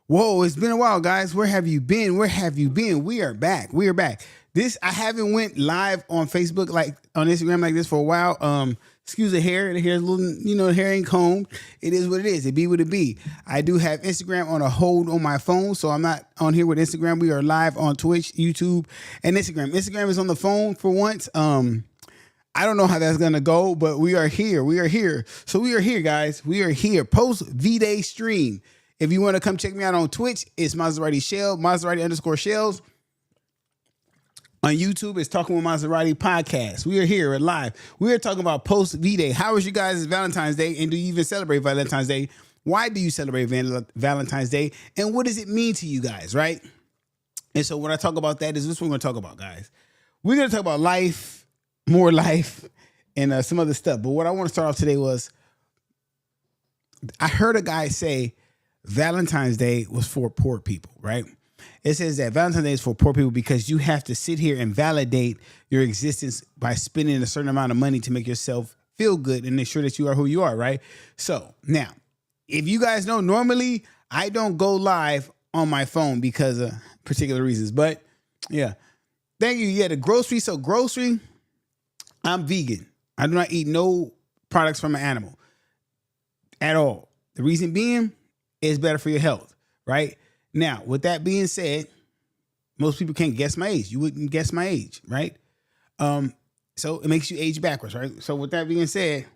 Whoa, it's been a while, guys. Where have you been? Where have you been? We are back. We are back. This I haven't went live on Facebook, like on Instagram, like this for a while. Excuse the hair. The hair's a little, the hair ain't combed. It is what it is. It be what it be. I do have Instagram on a hold on my phone, so I'm not on here with Instagram. We are live on Twitch, YouTube, and Instagram. Instagram is on the phone for once. I don't know how that's gonna go, but we are here. We are here. So we are here, guys. We are here. Post Vday stream. If you want to come check me out on Twitch, it's Maserati Shell, Maserati_Shells. On YouTube, it's Talking with Maserati podcast. We are here. We're live. We are talking about post Vday. How was you guys' Valentine's Day? And do you even celebrate Valentine's Day? Why do you celebrate Valentine's Day? And what does it mean to you guys, right? And so when I talk about that, is this what we're going to talk about, guys. We're going to talk about life, more life, and some other stuff. But what I want to start off today was, I heard a guy say, Valentine's Day was for poor people, right? It says that Valentine's Day is for poor people because you have to sit here and validate your existence by spending a certain amount of money to make yourself feel good and make sure that you are who you are, right? So now, if you guys know, normally I don't go live on my phone because of particular reasons, but yeah. Thank you. Yeah, the grocery. So grocery, I'm vegan. I do not eat no products from an animal at all. The reason being, is better for your health, right? Now, with that being said, most people can't guess my age. You wouldn't guess my age, right? So it makes you age backwards, right? So with that being said,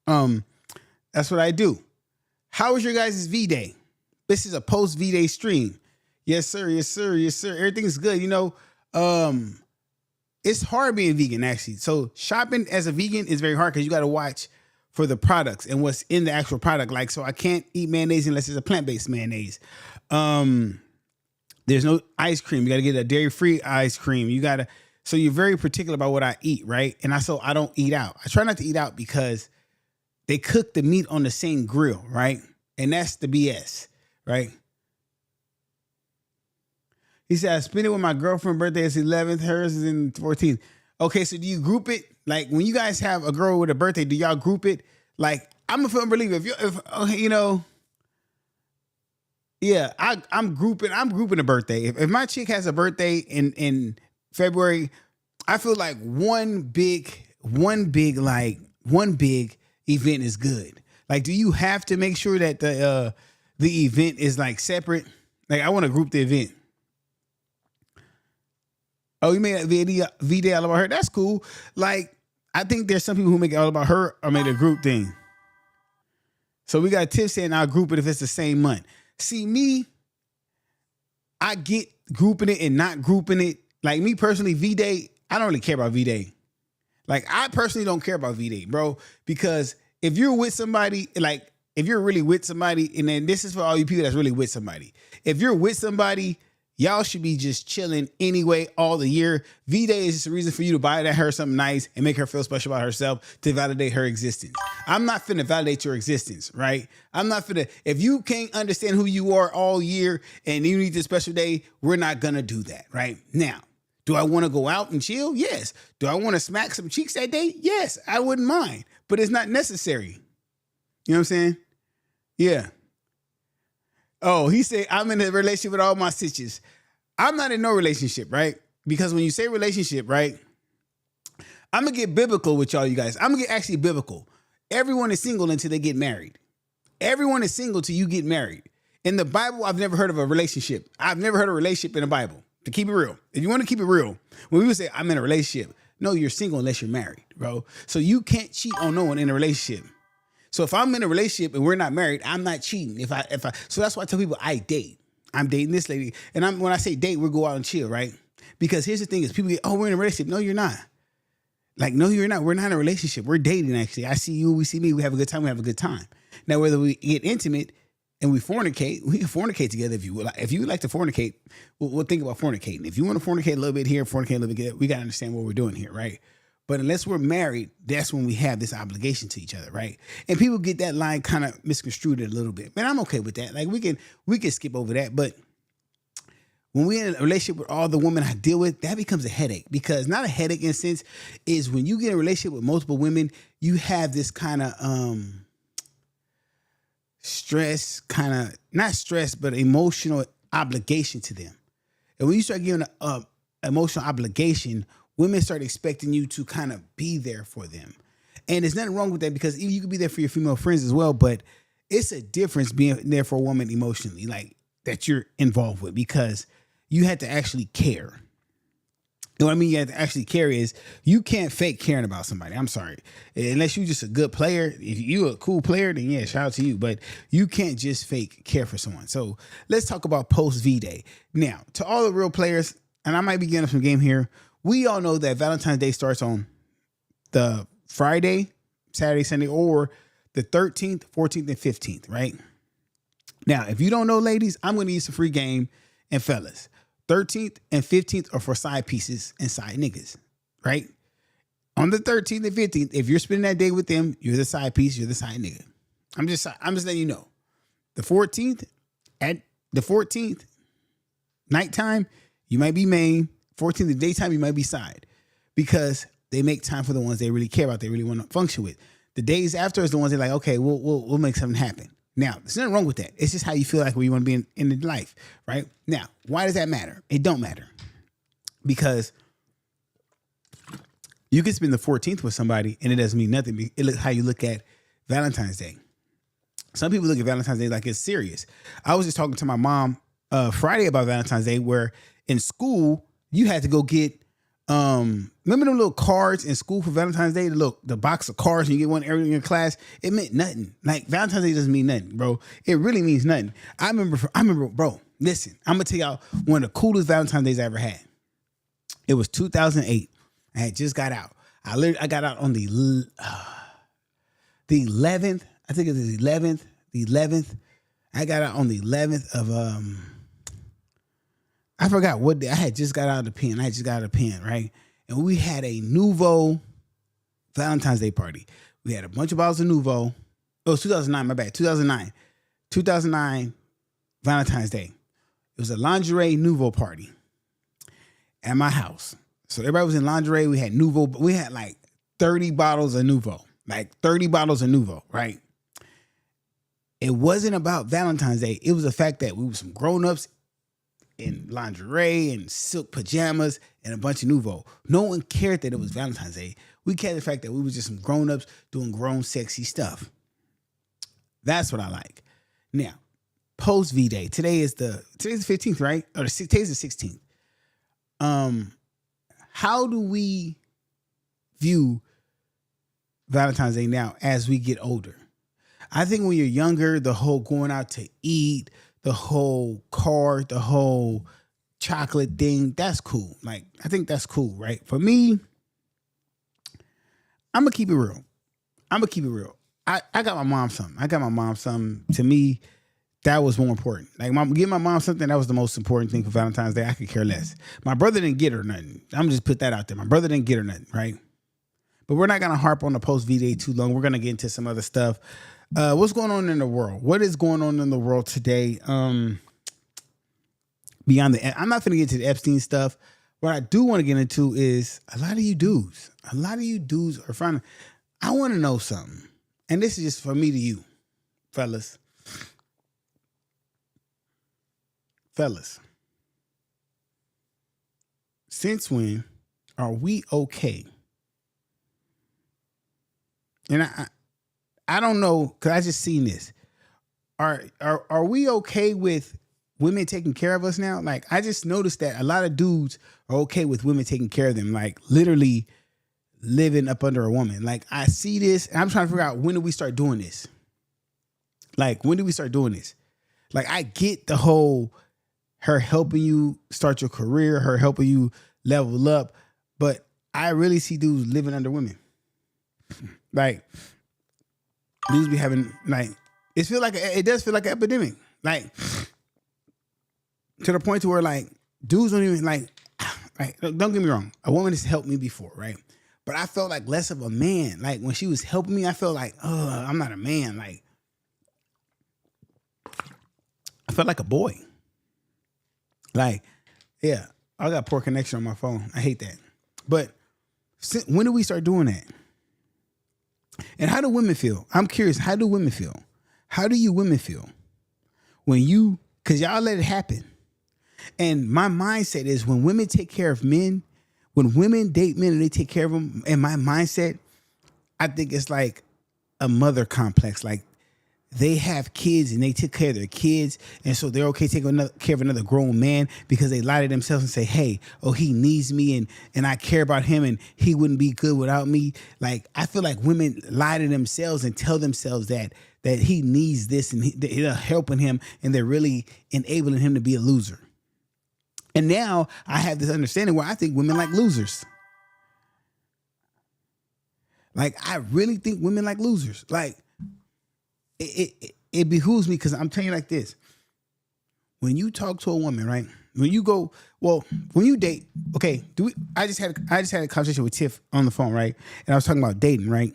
that's what I do. How was your guys' V-Day? This is a post V-Day stream. Yes, sir. Yes, sir. Yes, sir. Everything's good. It's hard being vegan, actually. So shopping as a vegan is very hard because you got to watch for the products and what's in the actual product. Like, so I can't eat mayonnaise unless it's a plant-based mayonnaise. There's no ice cream. You got to get a dairy-free ice cream. So you're very particular about what I eat, right? And I don't eat out. I try not to eat out because they cook the meat on the same grill, right? And that's the BS, right? He said, I spent it with my girlfriend's birthday. It's 11th. Hers is in 14th. Okay, so do you group it? Like when you guys have a girl with a birthday, do y'all group it? Like I'm a firm believer. I'm grouping a birthday. If my chick has a birthday in February, I feel like one big event is good. Like, do you have to make sure that the event is like separate? Like, I want to group the event. Oh, you made a Vday all about her? That's cool. Like, I think there's some people who make it all about her or made a group thing. So we got Tiff saying I'll group it if it's the same month. See, me, I get grouping it and not grouping it. Like me personally, Vday, I don't really care about Vday. Like I personally don't care about Vday, bro, because if you're with somebody, like if you're really with somebody, and then this is for all you people that's really with somebody. If you're with somebody, y'all should be just chilling anyway all the year. Vday is just a reason for you to buy her something nice and make her feel special about herself to validate her existence. I'm not finna validate your existence, right? I'm not finna, if you can't understand who you are all year and you need this special day, we're not gonna do that, right? Now, do I wanna go out and chill? Yes. Do I wanna smack some cheeks that day? Yes, I wouldn't mind, but it's not necessary. You know what I'm saying? Yeah. Oh, he said, I'm in a relationship with all my stitches. I'm not in no relationship, right? Because when you say relationship, right, I'm going to get biblical with y'all, you guys. I'm going to get actually biblical. Everyone is single until they get married. Everyone is single till you get married. In the Bible, I've never heard of a relationship. I've never heard of a relationship in the Bible. To keep it real. If you want to keep it real, when people say, I'm in a relationship, no, you're single unless you're married, bro. So you can't cheat on no one in a relationship. So if I'm in a relationship and we're not married, I'm not cheating. So that's why I tell people I date. I'm dating this lady. And when I say date, we go out and chill, right? Because here's the thing is people get, oh, we're in a relationship. No, you're not. Like, no, you're not. We're not in a relationship. We're dating, actually. I see you, we see me, we have a good time, we have a good time. Now, whether we get intimate and we fornicate, we can fornicate together if you would. If you would like to fornicate, we'll think about fornicating. If you want to fornicate a little bit here, fornicate a little bit there, we got to understand what we're doing here, right? But unless we're married, that's when we have this obligation to each other, right? And people get that line kind of misconstrued a little bit. Man, I'm okay with that. Like we can skip over that. But when we're in a relationship with all the women I deal with, that becomes a headache. Because not a headache in a sense is when you get in a relationship with multiple women, you have this kind of stress, kind of not stress, but emotional obligation to them. And when you start giving a emotional obligation, women start expecting you to kind of be there for them. And there's nothing wrong with that, because you can be there for your female friends as well, but it's a difference being there for a woman emotionally, like that you're involved with, because you had to actually care. You know what I mean? You have to actually care is you can't fake caring about somebody. I'm sorry. Unless you're just a good player. If you're a cool player, then yeah, shout out to you. But you can't just fake care for someone. So let's talk about post Vday. Now, to all the real players, and I might be getting some game here, we all know that Valentine's Day starts on the Friday, Saturday, Sunday, or the 13th, 14th, and 15th, right? Now, if you don't know, ladies, I'm going to use a free game, and fellas, 13th and 15th are for side pieces and side niggas, right? On the 13th and 15th, if you're spending that day with them, you're the side piece, you're the side nigga. I'm just letting you know. The 14th, nighttime, you might be main. 14th, the daytime, you might be side, because they make time for the ones they really care about, they really want to function with. The days after is the ones they're like, okay, we'll make something happen. Now, there's nothing wrong with that. It's just how you feel like where you want to be in life, right? Now, why does that matter? It don't matter, because you can spend the 14th with somebody and it doesn't mean nothing. It looks how you look at Valentine's Day. Some people look at Valentine's Day like it's serious. I was just talking to my mom Friday about Valentine's Day, where in school you had to go get remember them little cards in school for Valentine's Day? The box of cards, and you get one every in your class. It meant nothing. Like Valentine's Day doesn't mean nothing, bro. It really means nothing. I remember, bro. Listen, I'm gonna tell y'all one of the coolest Valentine's Days I ever had. It was 2008. I had just got out. I got out on the 11th. I think it was the 11th. The 11th. I got out on the 11th of I forgot what day. I had just got out of the pen. Right? And we had a Nouveau Valentine's Day party. We had a bunch of bottles of Nouveau. It was 2009, my bad. 2009 Valentine's Day. It was a lingerie Nouveau party at my house. So everybody was in lingerie. We had Nouveau. We had like 30 bottles of Nouveau. Right? It wasn't about Valentine's Day. It was the fact that we were some grown-ups in lingerie and silk pajamas and a bunch of Nouveau. No one cared that it was Valentine's Day. We cared the fact that we were just some grown-ups doing grown, sexy stuff. That's what I like. Now, post Vday. Today's the 15th, right? Or today's the 16th. How do we view Valentine's Day now as we get older? I think when you're younger, the whole going out to eat, the whole card, the whole chocolate thing, that's cool. Like, I think that's cool, right? For me, I'm going to keep it real. I got my mom something. To me, that was more important. Like, getting my mom something, that was the most important thing for Valentine's Day. I could care less. My brother didn't get her nothing. I'm just put that out there. My brother didn't get her nothing, right? But we're not going to harp on the post Vday too long. We're going to get into some other stuff. What's going on in the world? What is going on in the world today? Beyond I'm not going to get into the Epstein stuff. What I do want to get into is a lot of you dudes are finding. I want to know something. And this is just for me to you, fellas. Since when are we okay? And I don't know, because I just seen this. Are we okay with women taking care of us now? Like, I just noticed that a lot of dudes are okay with women taking care of them, like literally living up under a woman. Like, I see this, and I'm trying to figure out, when do we start doing this? Like, when do we start doing this? Like, I get the whole her helping you start your career, her helping you level up, but I really see dudes living under women. Like, dudes be having, like, it does feel like an epidemic. Like, to the point to where, like, dudes don't even, like, don't get me wrong. A woman has helped me before, right? But I felt like less of a man. Like, when she was helping me, I felt like, oh, I'm not a man. Like, I felt like a boy. Like, yeah, I got poor connection on my phone. I hate that. But when do we start doing that? And how do women feel? I'm curious. How do women feel? How do you women feel when you, because y'all let it happen? And my mindset is when women take care of men, when women date men and they take care of them, and my mindset, I think it's like a mother complex. Like they have kids and they take care of their kids, and so they're okay taking care of another grown man because they lie to themselves and say, hey, oh, he needs me and I care about him and he wouldn't be good without me. Like I feel like women lie to themselves and tell themselves that he needs this and they're helping him and they're really enabling him to be a loser. And now I have this understanding where I think women like losers. Like I really think women like losers. Like it behooves me because I'm telling you like this. When you talk to a woman, right? When you date, okay, I just had a conversation with Tiff on the phone, right? And I was talking about dating, right?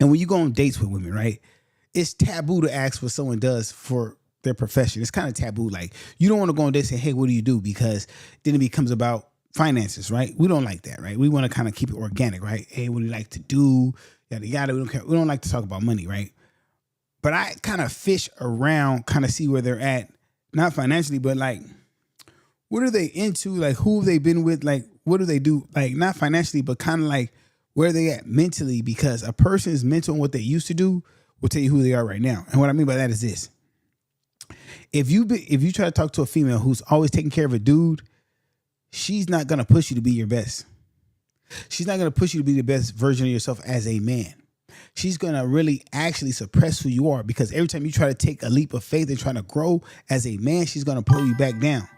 And when you go on dates with women, right? It's taboo to ask what someone does for their profession. It's kind of taboo. Like you don't want to go on dates and say, hey, what do you do? Because then it becomes about finances, right? We don't like that, right? We want to kind of keep it organic, right? Hey, what do you like to do? Yada yada. We don't care. We don't like to talk about money, right? But I kind of fish around, kind of see where they're at, not financially, but like, what are they into? Like, who have they been with? Like, what do they do? Like, not financially, but kind of like where they at mentally, because a person's mental and what they used to do will tell you who they are right now. And what I mean by that is this. If you try to talk to a female who's always taking care of a dude, she's not going to push you to be your best. She's not going to push you to be the best version of yourself as a man. She's going to really actually suppress who you are, because every time you try to take a leap of faith and try to grow as a man, she's going to pull you back down.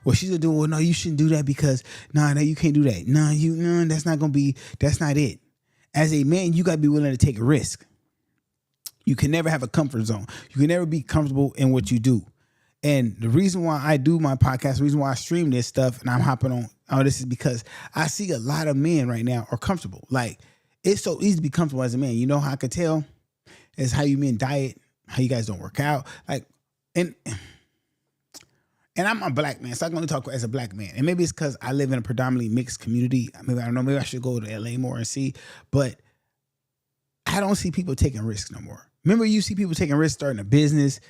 Well, she's going to do, well, no, you shouldn't do that because, no, you can't do that. No, that's not it. As a man, you got to be willing to take a risk. You can never have a comfort zone. You can never be comfortable in what you do. And the reason why I do my podcast, the reason why I stream this stuff and I'm hopping on all this is because I see a lot of men right now are comfortable. Like, it's so easy to be comfortable as a man. You know how I could tell? Is how you men diet, how you guys don't work out. Like, and I'm a black man, so I can only talk as a black man. And maybe it's because I live in a predominantly mixed community. Maybe I don't know. Maybe I should go to LA more and see. But I don't see people taking risks no more. Remember, you see people taking risks, starting a business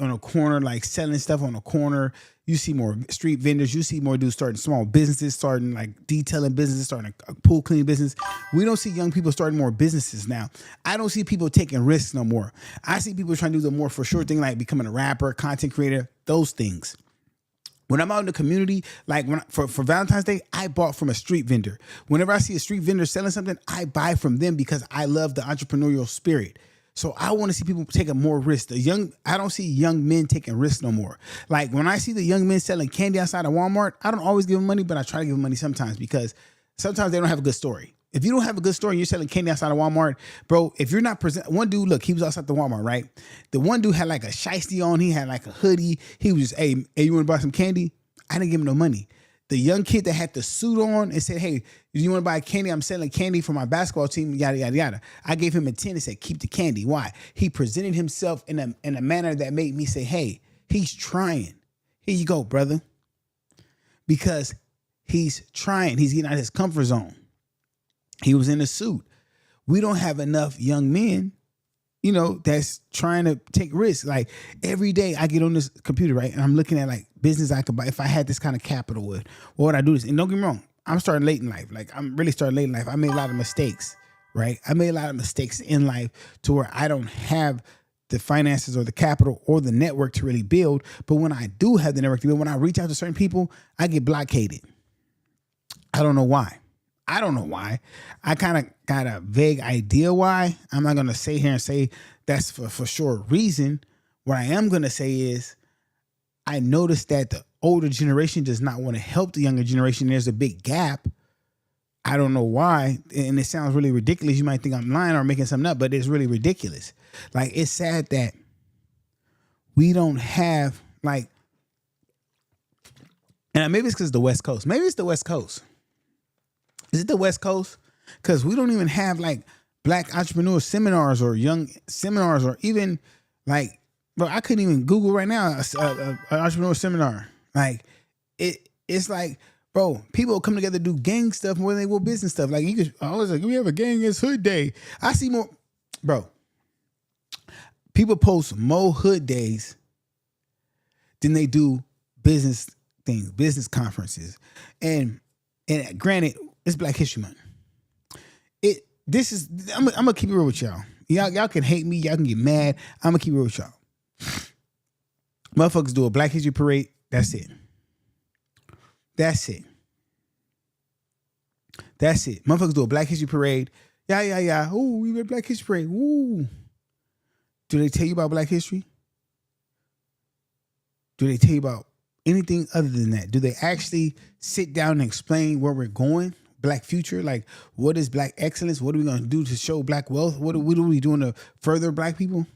on a corner, like selling stuff on a corner. You see more street vendors. You see more dudes starting small businesses, starting like detailing businesses, starting a pool cleaning business. We don't see young people starting more businesses now. I don't see people taking risks no more. I see people trying to do the more for sure thing, like becoming a rapper, content creator, those things. When I'm out in the community, like for Valentine's Day, I bought from a street vendor. Whenever I see a street vendor selling something, I buy from them because I love the entrepreneurial spirit. So I want to see people taking more risks. I don't see young men taking risks no more. Like when I see the young men selling candy outside of Walmart, I don't always give them money, but I try to give them money sometimes because sometimes they don't have a good story. If you don't have a good story and you're selling candy outside of Walmart, bro, if you're not one dude, look, he was outside the Walmart, right? The one dude had like a shiesty on. He had like a hoodie. He was just, hey, you want to buy some candy? I didn't give him no money. The young kid that had the suit on and said, hey, do you want to buy candy? I'm selling candy for my basketball team, yada, yada, yada. I gave him a 10 and said, keep the candy. Why? He presented himself in a manner that made me say, hey, he's trying. Here you go, brother. Because he's trying. He's getting out of his comfort zone. He was in a suit. We don't have enough young men, that's trying to take risks. Like every day I get on this computer, right? And I'm looking at like business I could buy. If I had this kind of capital, what would I do this? And don't get me wrong, I'm starting late in life. Like I'm really starting late in life. I made a lot of mistakes, right? I made a lot of mistakes in life to where I don't have the finances or the capital or the network to really build. But when I do have the network to build, when I reach out to certain people, I get blockaded. I don't know why. I kind of got a vague idea why. I'm not going to sit here and say that's for sure a reason. What I am going to say is I noticed that the older generation does not want to help the younger generation. There's a big gap. I don't know why. And it sounds really ridiculous. You might think I'm lying or making something up, but it's really ridiculous. Like, it's sad that we don't have like, and maybe it's because the West Coast. Maybe it's the West Coast. Is it the West Coast? Because we don't even have like black entrepreneur seminars or young seminars or even like, bro, I couldn't even Google right now an entrepreneur seminar. Like it's like, bro, people come together to do gang stuff more than they will business stuff. Like I was like, we have a gang, it's hood day. I see more, bro. People post more hood days than they do business things, business conferences. And granted, it's Black History Month. I'm gonna keep it real with y'all. Y'all can hate me, y'all can get mad. I'm gonna keep it real with y'all. Motherfuckers do a Black History Parade. That's it. That's it. That's it. Motherfuckers do a Black History Parade. Yeah. Ooh, we read Black History Parade. Ooh. Do they tell you about Black history? Do they tell you about anything other than that? Do they actually sit down and explain where we're going? Black future? Like, what is Black excellence? What are we going to do to show Black wealth? What are we doing to further Black people?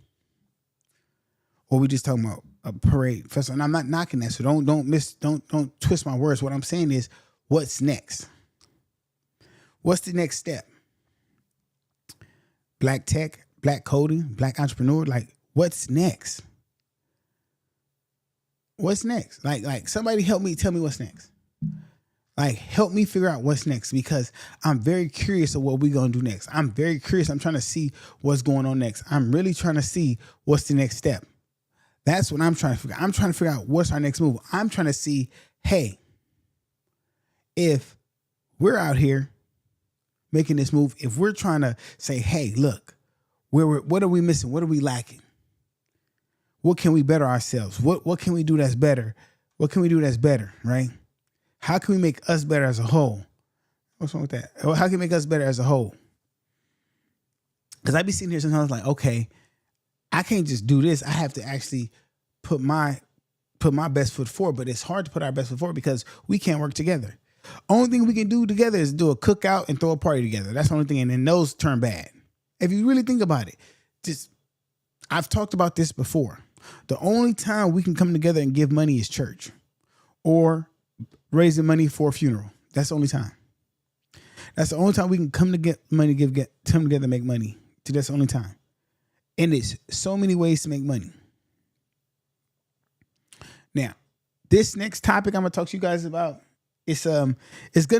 Or we just talking about a parade festival? And I'm not knocking that, so don't twist my words. What I'm saying is, what's next? What's the next step? Black tech, Black coding, Black entrepreneur. Like, what's next? What's next? Like somebody help me, tell me what's next. Like, help me figure out what's next, because I'm very curious of what we're going to do next. I'm very curious. I'm trying to see what's going on next. I'm really trying to see what's the next step. That's what I'm trying to figure out. I'm trying to figure out what's our next move. I'm trying to see, hey, if we're out here making this move, if we're trying to say, hey, look, what are we missing? What are we lacking? What can we better ourselves? What can we do that's better? What can we do that's better, right? How can we make us better as a whole? What's wrong with that? How can we make us better as a whole? Because I be sitting here sometimes like, okay, I can't just do this. I have to actually put my best foot forward. But it's hard to put our best foot forward because we can't work together. Only thing we can do together is do a cookout and throw a party together. That's the only thing. And then those turn bad. If you really think about it, I've talked about this before. The only time we can come together and give money is church or raising money for a funeral. That's the only time. That's the only time we can come to get money, come together and make money. That's the only time. And there's so many ways to make money. Now, this next topic I'm gonna talk to you guys about, it's gonna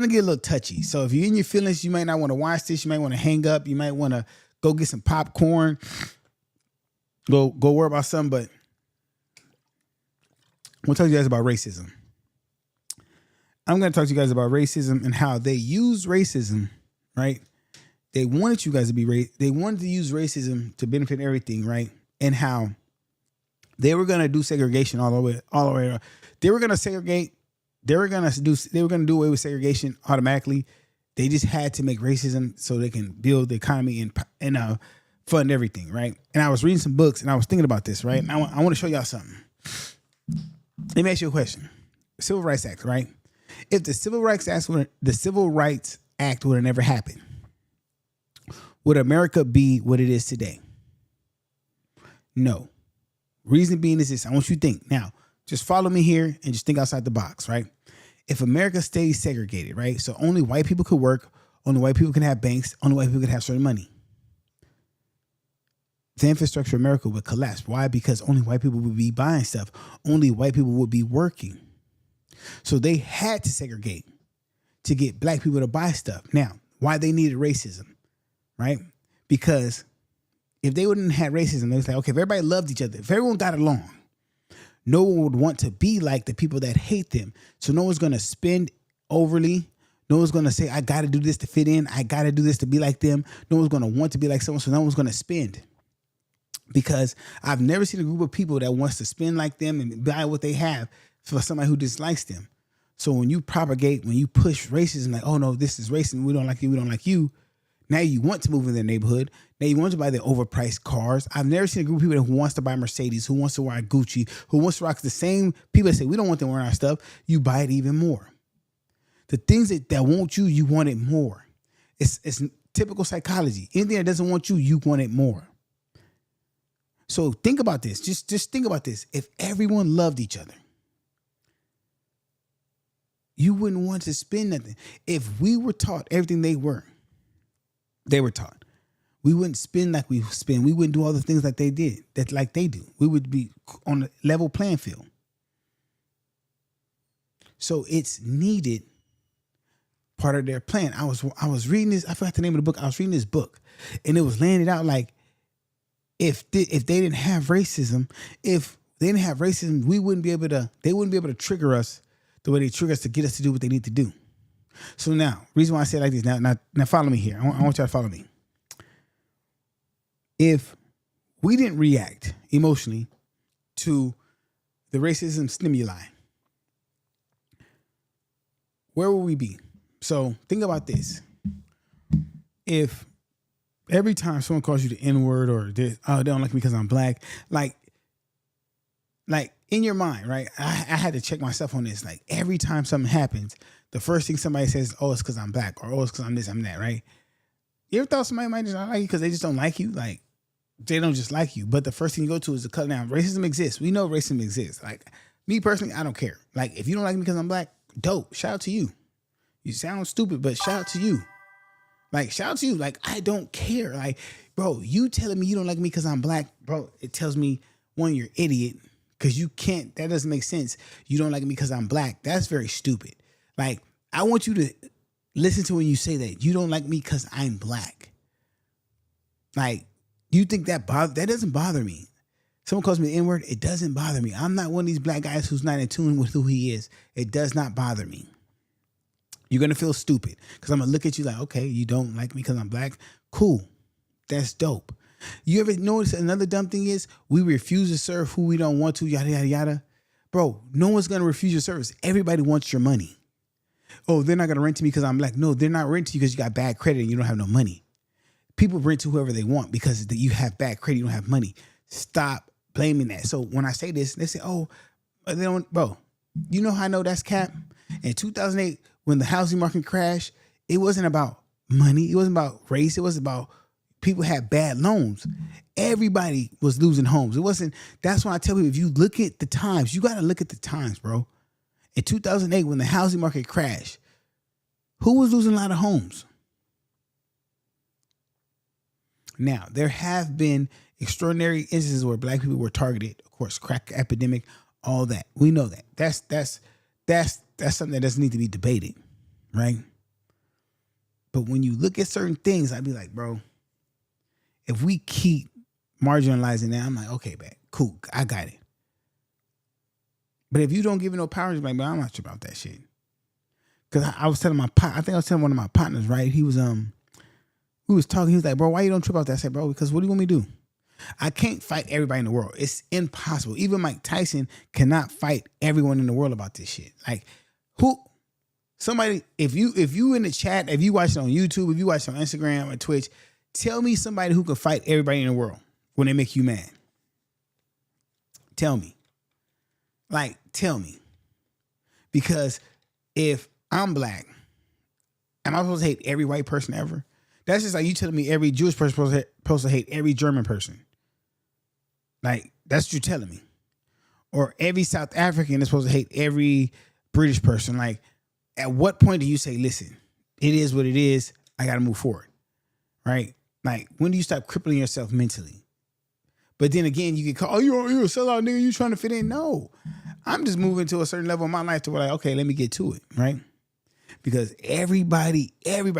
get a little touchy. So if you're in your feelings, you might not want to watch this. You might want to hang up. You might want to go get some popcorn. Go worry about something. But I'm gonna talk to you guys about racism. I'm gonna talk to you guys about racism and how they use racism, right? They wanted you guys to be they wanted to use racism to benefit everything, right? And how they were gonna do segregation all the way around. They were gonna segregate. They were gonna do away with segregation automatically. They just had to make racism so they can build the economy and fund everything, right? And I was reading some books and I was thinking about this, right? And I want to show y'all something. Let me ask you a question. Civil Rights Act, right? If the Civil Rights Act would have never happened, would America be what it is today? No. Reason being is this. I want you to think. Now, just follow me here and just think outside the box, right? If America stays segregated, right? So only white people could work, only white people can have banks, only white people can have certain money. The infrastructure of America would collapse. Why? Because only white people would be buying stuff. Only white people would be working. So they had to segregate to get black people to buy stuff. Now, why they needed racism, right? Because if they wouldn't have racism, they was like, okay, if everybody loved each other, if everyone got along, no one would want to be like the people that hate them. So no one's going to spend overly. No one's going to say, I got to do this to fit in. I got to do this to be like them. No one's going to want to be like someone. So no one's going to spend. Because I've never seen a group of people that wants to spend like them and buy what they have for somebody who dislikes them. So when you propagate, when you push racism, like, oh no, this is racism, we don't like you, we don't like you. Now you want to move in their neighborhood. Now you want to buy their overpriced cars. I've never seen a group of people who wants to buy Mercedes, who wants to wear Gucci, who wants to rock the same people that say, we don't want them wearing our stuff. You buy it even more. The things that want you, you want it more. It's typical psychology. Anything that doesn't want you, you want it more. So think about this. Just think about this. If everyone loved each other, you wouldn't want to spend nothing. If we were taught everything they were taught, we wouldn't spend like we spend. We wouldn't do all the things like they did, like they do. We would be on a level playing field. So it's needed part of their plan. I was reading this. I forgot the name of the book. I was reading this book, and it was laying it out like, if they didn't have racism, we wouldn't be able to. They wouldn't be able to trigger us the way they trigger us to get us to do what they need to do. So now, reason why I say it like this. Now follow me here. I want y'all to follow me. If we didn't react emotionally to the racism stimuli, where would we be? So think about this. If every time someone calls you the N-word or they don't like me because I'm black, like in your mind, right? I had to check myself on this. Like every time something happens, the first thing somebody says, oh, it's because I'm black, or oh, it's because I'm this, I'm that, right? You ever thought somebody might just not like you because they just don't like you? Like they don't just like you. But the first thing you go to is the color. Now, racism exists. We know racism exists. Like me personally, I don't care. Like if you don't like me because I'm black, dope. Shout out to you. You sound stupid, but shout out to you. Like, shout out to you. Like, I don't care. Like, bro, you telling me you don't like me because I'm black, bro, it tells me, one, you're an idiot because you can't, that doesn't make sense. You don't like me because I'm black. That's very stupid. Like, I want you to listen to when you say that. You don't like me because I'm black. Like, you think that doesn't bother me. Someone calls me the N-word, it doesn't bother me. I'm not one of these black guys who's not in tune with who he is. It does not bother me. You're going to feel stupid because I'm going to look at you like, okay, you don't like me because I'm black. Cool. That's dope. You ever notice another dumb thing is we refuse to serve who we don't want to, yada, yada, yada. Bro, no one's going to refuse your service. Everybody wants your money. Oh, they're not going to rent to me because I'm black. No, they're not renting you because you got bad credit and you don't have no money. People rent to whoever they want because you have bad credit, you don't have money. Stop blaming that. So when I say this, they say, oh, they don't, bro, you know how I know that's cap? In 2008, when the housing market crashed, it wasn't about money. It wasn't about race. It wasn't about people had bad loans. Everybody was losing homes. It wasn't, that's why I tell people, if you look at the times, you got to look at the times, bro. In 2008, when the housing market crashed, who was losing a lot of homes? Now, there have been extraordinary instances where black people were targeted. Of course, crack epidemic, all that. We know that. That's something that doesn't need to be debated, right? But when you look at certain things, I'd be like, bro, if we keep marginalizing that, I'm like, okay, man, cool, I got it. But if you don't give it no power, you're like, man, I'm not sure about that shit. Because I was telling one of my partners, right? He was we was talking. He was like, bro, why you don't trip out that? I said, bro, because what do you want me to do? I can't fight everybody in the world. It's impossible. Even Mike Tyson cannot fight everyone in the world about this shit. Like, if you in the chat, if you watch it on YouTube, if you watch it on Instagram or Twitch, tell me somebody who can fight everybody in the world when they make you mad. Tell me. Like, tell me. Because if I'm black, am I supposed to hate every white person ever? That's just like you telling me every Jewish person is supposed to hate every German person. Like, that's what you're telling me. Or every South African is supposed to hate every British person. Like, at what point do you say, listen, it is what it is. I got to move forward. Right? Like, when do you stop crippling yourself mentally? But then again, you get called, oh, you're a sellout nigga, you trying to fit in. No, I'm just moving to a certain level in my life to where like, okay, let me get to it. Right? Because everybody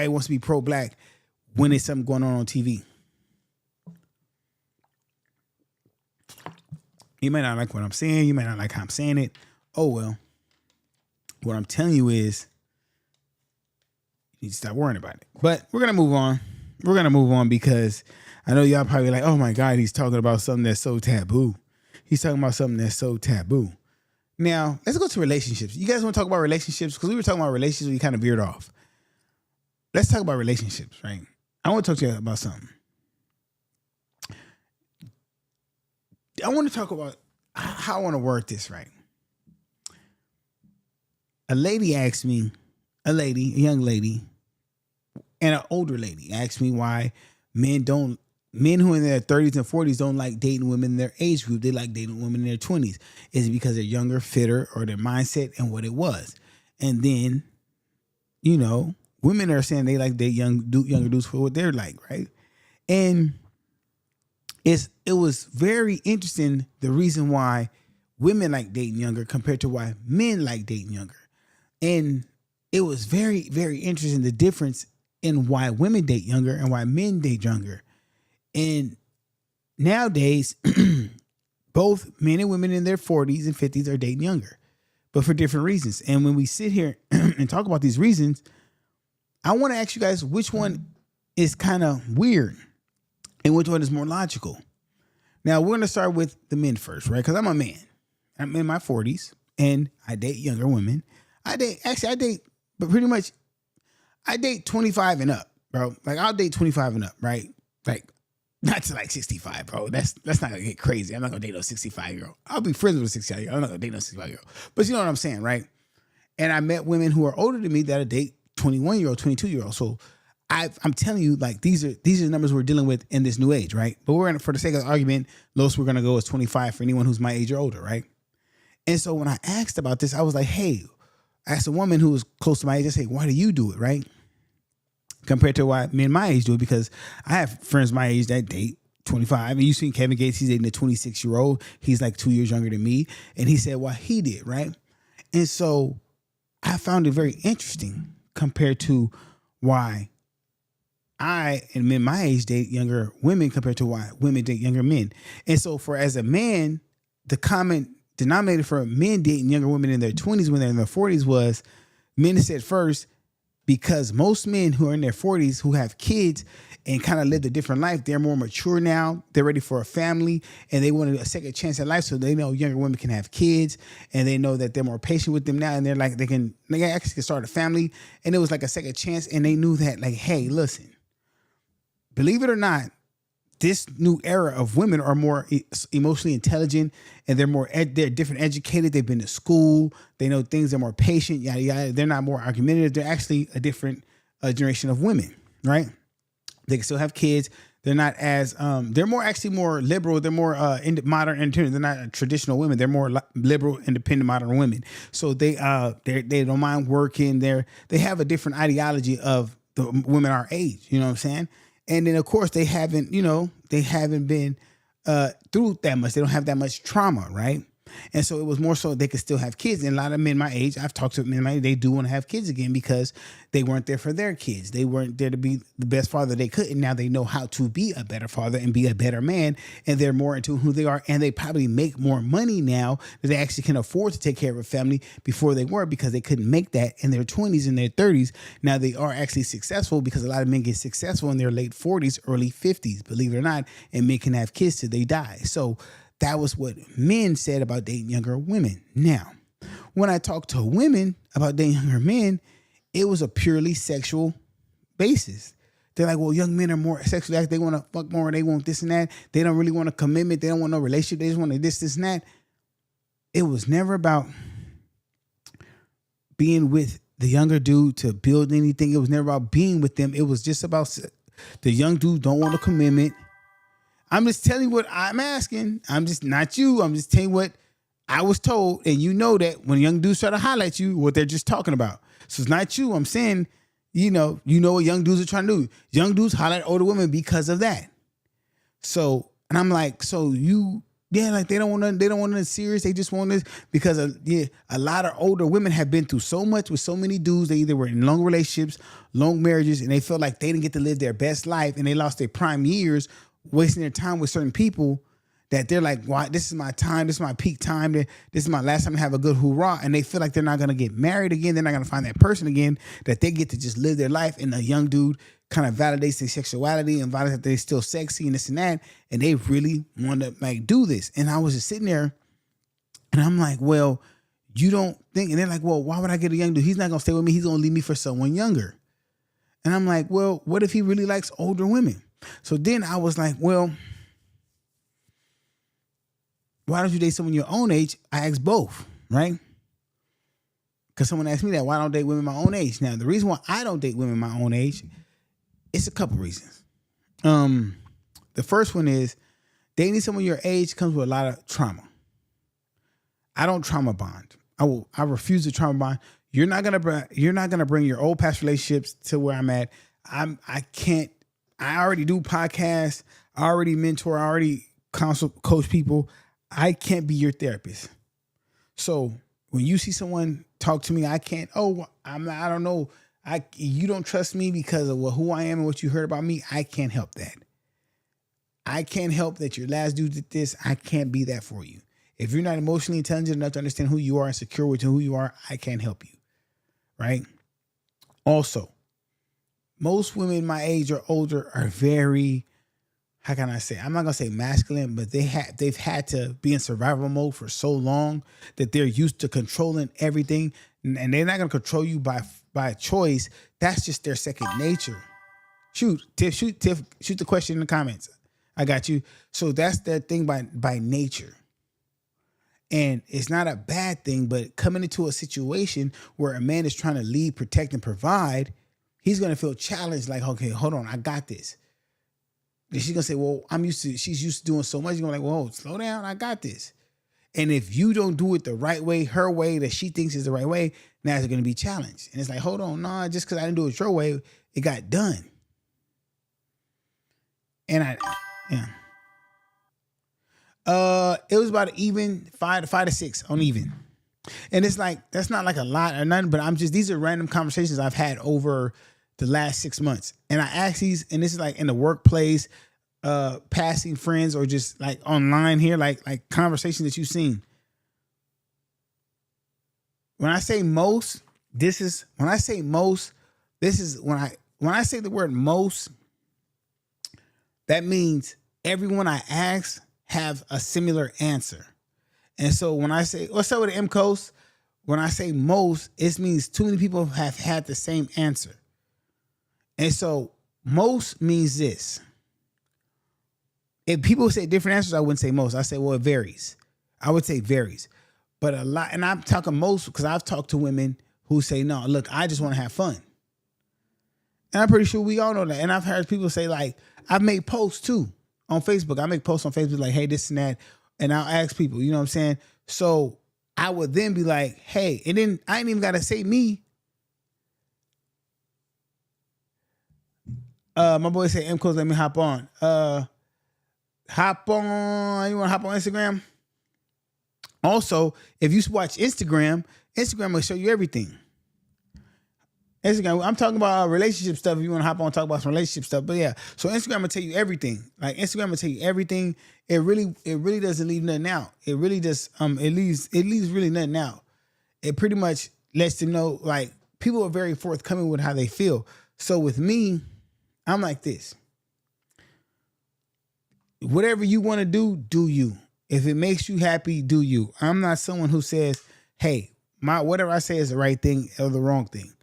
wants to be pro-black when there's something going on TV. You may not like what I'm saying. You may not like how I'm saying it. Oh, well. What I'm telling you is you need to stop worrying about it. But we're going to move on. We're going to move on because I know y'all probably like, oh, my God, he's talking about something that's so taboo. He's talking about something that's so taboo. Now, let's go to relationships. You guys want to talk about relationships? Because we were talking about relationships. We kind of veered off. Let's talk about relationships, right? I want to talk to you about something. I want to talk about how I want to word this right. A lady asked me, a young lady, and an older lady asked me why men who in their 30s and 40s don't like dating women in their age group. They like dating women in their 20s. Is it because they're younger, fitter, or their mindset and what it was? And then, you know, women are saying they like date younger dudes for what they're like, right? And it was very interesting the reason why women like dating younger compared to why men like dating younger. And it was very, very interesting the difference in why women date younger and why men date younger. And nowadays, both men and women in their 40s and 50s are dating younger, but for different reasons. And when we sit here and talk about these reasons, I want to ask you guys which one is kind of weird and which one is more logical. Now, we're going to start with the men first, right? Because I'm a man. I'm in my 40s and I date younger women. I date 25 and up, bro. Like, I'll date 25 and up, right? Like, not to like 65, bro. That's not gonna get crazy. I'm not gonna date no 65-year-old. I'll be friends with a 65-year-old. I'm not gonna date no 65-year-old. But you know what I'm saying, right? And I met women who are older than me that I date 21-year-old, 22-year-old. So I'm telling you, like, these are the numbers we're dealing with in this new age, right? But we're gonna, for the sake of the argument, lowest we're gonna go is 25 for anyone who's my age or older, right? And so when I asked about this, I was like, hey, I asked a woman who was close to my age, I said, why do you do it, right? Compared to why men my age do it, because I have friends my age that date 25. And you seen Kevin Gates, he's dating a 26-year-old. He's like 2 years younger than me. And he said why he did, right? And so I found it very interesting compared to why I and men my age date younger women compared to why women date younger men. And so for as a man, the common denominator for men dating younger women in their 20s when they're in their 40s was men said first, because most men who are in their 40s who have kids and kind of lived a different life, they're more mature now. They're ready for a family and they want a second chance at life. So they know younger women can have kids and they know that they're more patient with them now. And they're like, they actually can start a family. And it was like a second chance. And they knew that, like, hey, listen, believe it or not, this new era of women are more emotionally intelligent and they're different educated. They've been to school. They know things. They're more patient. Yada, yada. They're not more argumentative. They're actually a different generation of women, right? They can still have kids. They're not as, they're more liberal. They're more modern, independent. They're not traditional women. They're more liberal, independent, modern women. So they don't mind working. They have a different ideology of the women our age. You know what I'm saying? And then, of course, they haven't been through that much. They don't have that much trauma, right? And so it was more so they could still have kids. And a lot of men my age, I've talked to men my age, they do want to have kids again because they weren't there for their kids. They weren't there to be the best father they could. And now they know how to be a better father and be a better man. And they're more into who they are. And they probably make more money now that they actually can afford to take care of a family before they were because they couldn't make that in their 20s and their 30s. Now they are actually successful because a lot of men get successful in their late 40s, early 50s, believe it or not, and men can have kids till they die. So that was what men said about dating younger women. Now, when I talk to women about dating younger men, it was a purely sexual basis. They're like, well, young men are more sexually active. They want to fuck more. They want this and that. They don't really want a commitment. They don't want no relationship. They just want this and that. It was never about being with the younger dude to build anything. It was never about being with them. It was just about the young dude don't want a commitment. I'm just telling you what I'm asking. I'm just not you. I'm just telling you what I was told. And you know that when young dudes try to highlight you, what they're just talking about. So it's not you. I'm saying, you know what young dudes are trying to do. Young dudes highlight older women because of that. So, and I'm like, like they don't want nothing serious. They just want this because a lot of older women have been through so much with so many dudes. They either were in long relationships, long marriages, and they felt like they didn't get to live their best life and they lost their prime years wasting their time with certain people that they're like, "Why? This is my time. This is my peak time. This is my last time to have a good hoorah." And they feel like they're not going to get married again. They're not going to find that person again, that they get to just live their life. And a young dude kind of validates their sexuality and validates that they're still sexy and this and that. And they really want to like do this. And I was just sitting there and I'm like, well, you don't think, and they're like, well, why would I get a young dude? He's not going to stay with me. He's going to leave me for someone younger. And I'm like, well, what if he really likes older women? So then I was like, well, why don't you date someone your own age? I asked both, right? Because someone asked me that. Why don't I date women my own age? Now, the reason why I don't date women my own age, it's a couple reasons. The first one is dating someone your age comes with a lot of trauma. I don't trauma bond. I refuse to trauma bond. You're not gonna bring your old past relationships to where I'm at. I can't. I already do podcasts. I already mentor. I already coach people. I can't be your therapist. So when you see someone talk to me, I can't. Oh, I don't know. You don't trust me because of who I am and what you heard about me. I can't help that. I can't help that your last dude did this. I can't be that for you. If you're not emotionally intelligent enough to understand who you are and secure with who you are, I can't help you. Right? Also, most women my age or older are very, how can I say? I'm not gonna say masculine, but they've had to be in survival mode for so long that they're used to controlling everything, and they're not gonna control you by choice. That's just their second nature. Shoot the question in the comments. I got you. So that's their thing by nature. And it's not a bad thing, but coming into a situation where a man is trying to lead, protect, and provide, he's going to feel challenged like, okay, hold on, I got this. And she's going to say, well, she's used to doing so much. You're going to be like, whoa, slow down, I got this. And if you don't do it the right way, her way that she thinks is the right way, now it's going to be challenged. And it's like, hold on, nah, just because I didn't do it your way, it got done. And it was about even 5 to 6 on even. And it's like, that's not like a lot or nothing, but these are random conversations I've had over the last 6 months. And I ask these, and this is like in the workplace, passing friends, or just like online here, like conversations that you've seen. When I say most, when I say the word most, that means everyone I ask have a similar answer. And so when I say, what's up with the M Coast? When I say most, it means too many people have had the same answer. And so most means this. If people say different answers, I wouldn't say most. I say, well, it varies. I would say varies. But a lot, and I'm talking most because I've talked to women who say, no, look, I just want to have fun. And I'm pretty sure we all know that. And I've heard people say, like, I've made posts too on Facebook. I make posts on Facebook like, hey, this and that. And I'll ask people, you know what I'm saying? So I would then be like, hey, and then I ain't even got to say me. My boy say, M Coast, let me hop on. Hop on. You want to hop on Instagram? Also, if you watch Instagram will show you everything. Instagram, I'm talking about relationship stuff. If you want to hop on and talk about some relationship stuff, but yeah, so Instagram will tell you everything. Like Instagram will tell you everything. It really doesn't leave nothing out. It really just it leaves really nothing out. It pretty much lets them know, like, people are very forthcoming with how they feel. So with me, I'm like this. Whatever you want to do you. If it makes you happy, do you. I'm not someone who says, hey, whatever I say is the right thing or the wrong thing.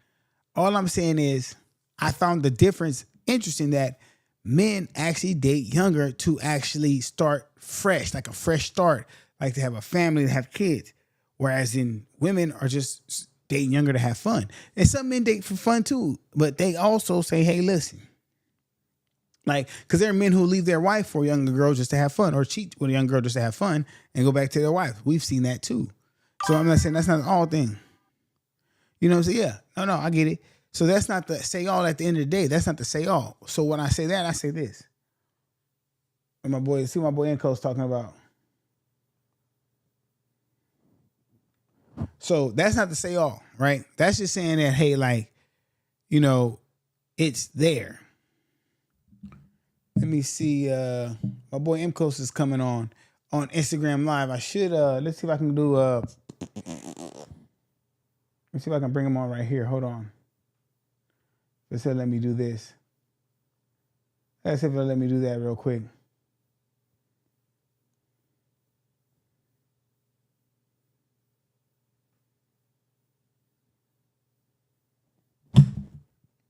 All I'm saying is I found the difference interesting that men actually date younger to actually start fresh, like a fresh start, like to have a family, to have kids. Whereas in women are just dating younger to have fun. And some men date for fun too, but they also say, hey, listen. Like, because there are men who leave their wife for a younger girl just to have fun, or cheat with a young girl just to have fun and go back to their wife. We've seen that too. So I'm not saying that's not all thing. You know what I'm saying? Yeah. No, I get it. So that's not the say all at the end of the day. That's not the say all. So when I say that, I say this. And my boy Enco's talking about. So that's not the say all, right? That's just saying that, hey, like, you know, it's there. Let me see. My boy Mcos is coming on Instagram Live. I should let's see if I can do let's see if I can bring him on right here. Hold on. Let's say let me do this. Let's see if it'll let me do that real quick.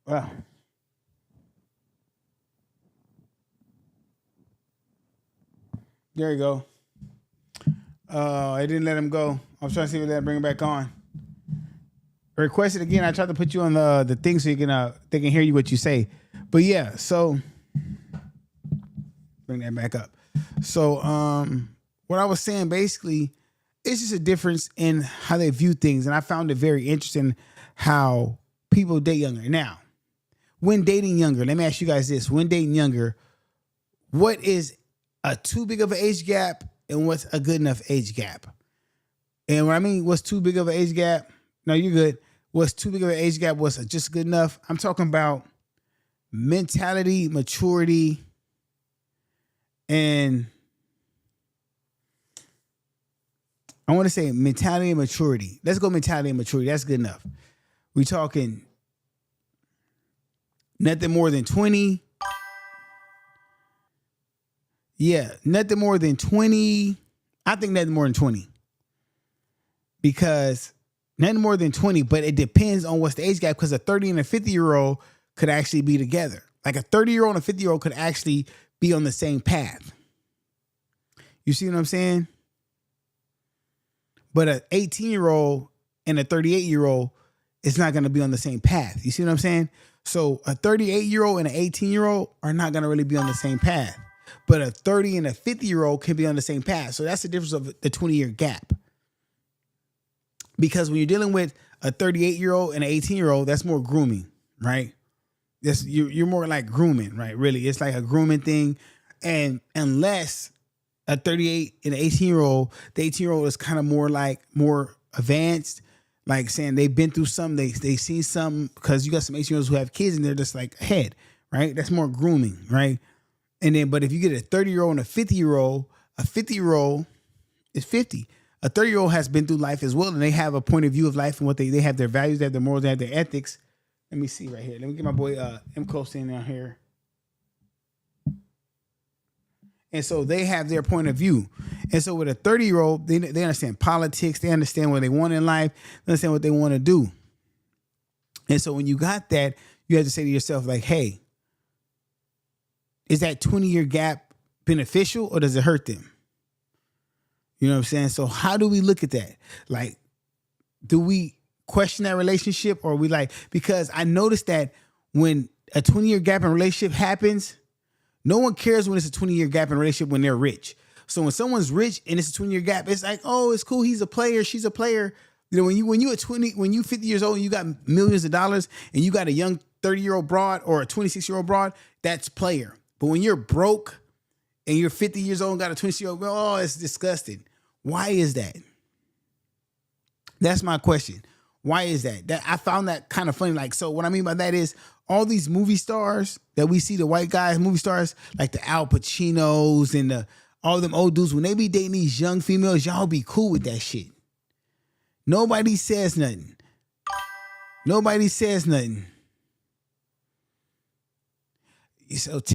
Wow. There you go. I didn't let him go. I was trying to see if they bring him back on. Request it again. I tried to put you on the thing so you can they can hear you what you say. But yeah, so bring that back up. So what I was saying basically, it's just a difference in how they view things, and I found it very interesting how people date younger. Now, when dating younger, let me ask you guys this: when dating younger, what is a too big of an age gap and what's a good enough age gap? And what I mean, what's too big of an age gap? No, you're good. What's too big of an age gap? Was just good enough? I'm talking about mentality, maturity, And I want to say mentality and maturity. Let's go mentality and maturity. That's good enough. We talking nothing more than 20. Yeah, nothing more than 20. I think nothing more than 20. Because nothing more than 20, but it depends on what's the age gap, because a 30 and a 50-year-old could actually be together. Like a 30-year-old and a 50-year-old could actually be on the same path. You see what I'm saying? But an 18-year-old and a 38-year-old is not going to be on the same path. You see what I'm saying? So a 38-year-old and an 18-year-old are not going to really be on the same path. But a 30 and a 50-year-old can be on the same path. So that's the difference of the 20-year gap. Because when you're dealing with a 38-year-old and an 18-year-old, that's more grooming, right? You're more like grooming, right? Really, it's like a grooming thing. And unless a 38 and an 18-year-old, the 18-year-old is kind of more advanced, like saying they've been through something, they seen something, because you got some 18-year-olds who have kids and they're just like ahead, right? That's more grooming, right? And then, but if you get a 30-year-old and a 50-year-old, a 50-year-old is 50. A 30-year-old has been through life as well, and they have a point of view of life and what they have their values, they have their morals, they have their ethics. Let me see right here. Let me get my boy M. Close in down here. And so they have their point of view. And so with a 30-year-old, they understand politics, they understand what they want in life, they understand what they want to do. And so when you got that, you have to say to yourself, like, hey, is that 20-year gap beneficial or does it hurt them? You know what I'm saying? So how do we look at that? Like, do we question that relationship, or we like, because I noticed that when a 20-year gap in relationship happens, no one cares when it's a 20-year gap in relationship when they're rich. So when someone's rich and it's a 20-year gap, it's like, oh, it's cool. He's a player. She's a player. You know, when you 50 years old and you got millions of dollars and you got a young 30-year-old broad or a 26-year-old broad, that's player. But when you're broke and you're 50 years old and got a 26-year-old, oh, it's disgusting. Why is that? That's my question. Why is that? That I found that kind of funny. Like, so what I mean by that is all these movie stars that we see, the white guys, movie stars, like the Al Pacinos and all of them old dudes, when they be dating these young females, y'all be cool with that shit. Nobody says nothing. Nobody says nothing. So